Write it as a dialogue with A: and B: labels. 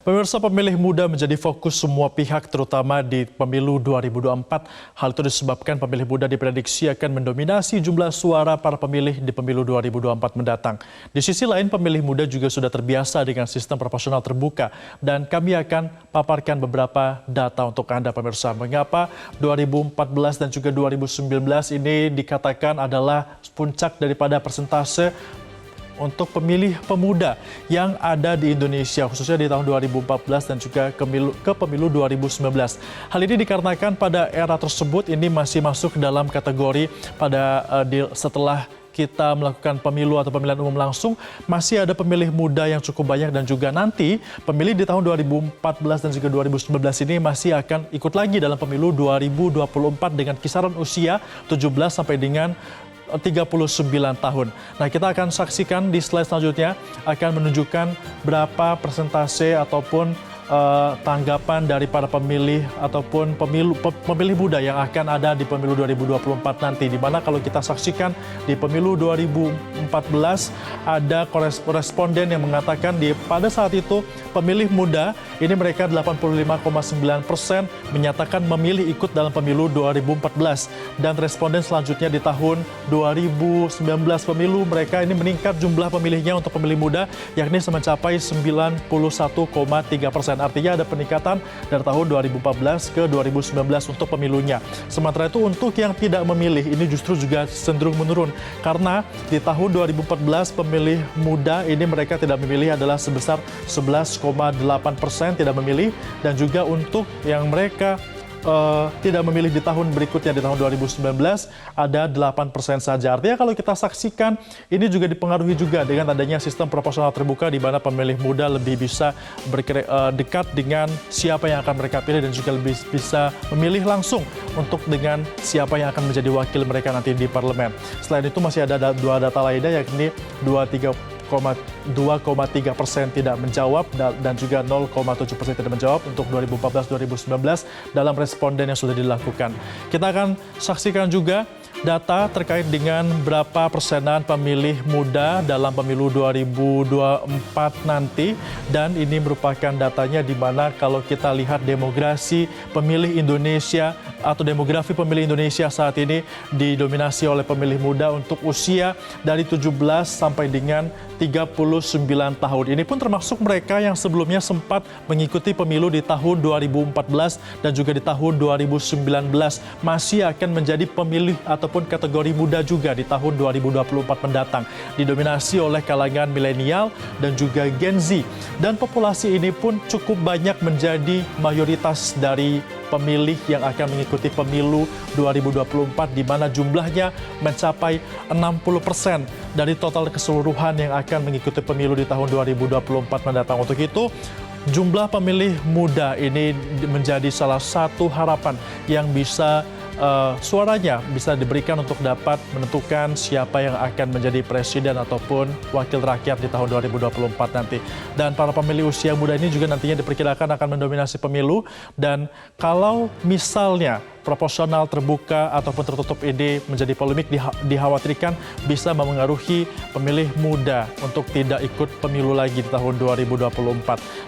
A: Pemirsa, pemilih muda menjadi fokus semua pihak terutama di pemilu 2024. Hal itu disebabkan pemilih muda diprediksi akan mendominasi jumlah suara para pemilih di pemilu 2024 mendatang. Di sisi lain, pemilih muda juga sudah terbiasa dengan sistem proporsional terbuka dan kami akan paparkan beberapa data untuk Anda pemirsa. Mengapa 2014 dan juga 2019 ini dikatakan adalah puncak daripada persentase untuk pemilih pemuda yang ada di Indonesia, khususnya di tahun 2014 dan juga ke pemilu 2019. Hal ini dikarenakan pada era tersebut ini masih masuk dalam kategori setelah kita melakukan pemilu atau pemilihan umum langsung, masih ada pemilih muda yang cukup banyak dan juga nanti pemilih di tahun 2014 dan juga 2019 ini masih akan ikut lagi dalam pemilu 2024 dengan kisaran usia 17 sampai dengan 39 tahun. Nah, kita akan saksikan di slide selanjutnya akan menunjukkan berapa persentase ataupun tanggapan dari para pemilih ataupun pemilih muda yang akan ada di pemilu 2024 nanti. Di mana kalau kita saksikan di pemilu 2014 ada koresponden yang mengatakan pada saat itu pemilih muda ini mereka 85,9% menyatakan memilih ikut dalam pemilu 2014 dan responden selanjutnya di tahun 2019 pemilu mereka ini meningkat jumlah pemilihnya untuk pemilih muda yakni mencapai 91,3%. Artinya ada peningkatan dari tahun 2014 ke 2019 untuk pemilunya. Sementara itu untuk yang tidak memilih ini justru juga cenderung menurun karena di tahun 2014 pemilih muda ini mereka tidak memilih adalah sebesar 11,8% tidak memilih dan juga untuk yang mereka tidak memilih di tahun berikutnya di tahun 2019 ada 8% saja. Artinya kalau kita saksikan ini juga dipengaruhi juga dengan adanya sistem proporsional terbuka di mana pemilih muda lebih bisa dekat dengan siapa yang akan mereka pilih dan juga lebih bisa memilih langsung untuk dengan siapa yang akan menjadi wakil mereka nanti di parlemen. Selain itu masih ada dua data lainnya yakni 2,3% tidak menjawab dan juga 0,7% tidak menjawab untuk 2014-2019 dalam responden yang sudah dilakukan. Kita akan saksikan juga data terkait dengan berapa persenan pemilih muda dalam pemilu 2024 nanti dan ini merupakan datanya di mana kalau kita lihat demografi pemilih Indonesia atau demografi pemilih Indonesia saat ini didominasi oleh pemilih muda untuk usia dari 17 sampai dengan 39 tahun. Ini pun termasuk mereka yang sebelumnya sempat mengikuti pemilu di tahun 2014 dan juga di tahun 2019 masih akan menjadi pemilih ataupun kategori muda juga di tahun 2024 mendatang. Didominasi oleh kalangan milenial dan juga Gen Z. Dan populasi ini pun cukup banyak menjadi mayoritas dari pemilih yang akan mengikuti pemilu 2024 di mana jumlahnya mencapai 60% dari total keseluruhan yang akan mengikuti pemilu di tahun 2024 mendatang. Untuk itu, jumlah pemilih muda ini menjadi salah satu harapan yang bisa suaranya bisa diberikan untuk dapat menentukan siapa yang akan menjadi presiden ataupun wakil rakyat di tahun 2024 nanti. Dan para pemilih usia muda ini juga nantinya diperkirakan akan mendominasi pemilu dan kalau misalnya proporsional terbuka ataupun tertutup ini menjadi polemik dikhawatirkan bisa memengaruhi pemilih muda untuk tidak ikut pemilu lagi di tahun 2024.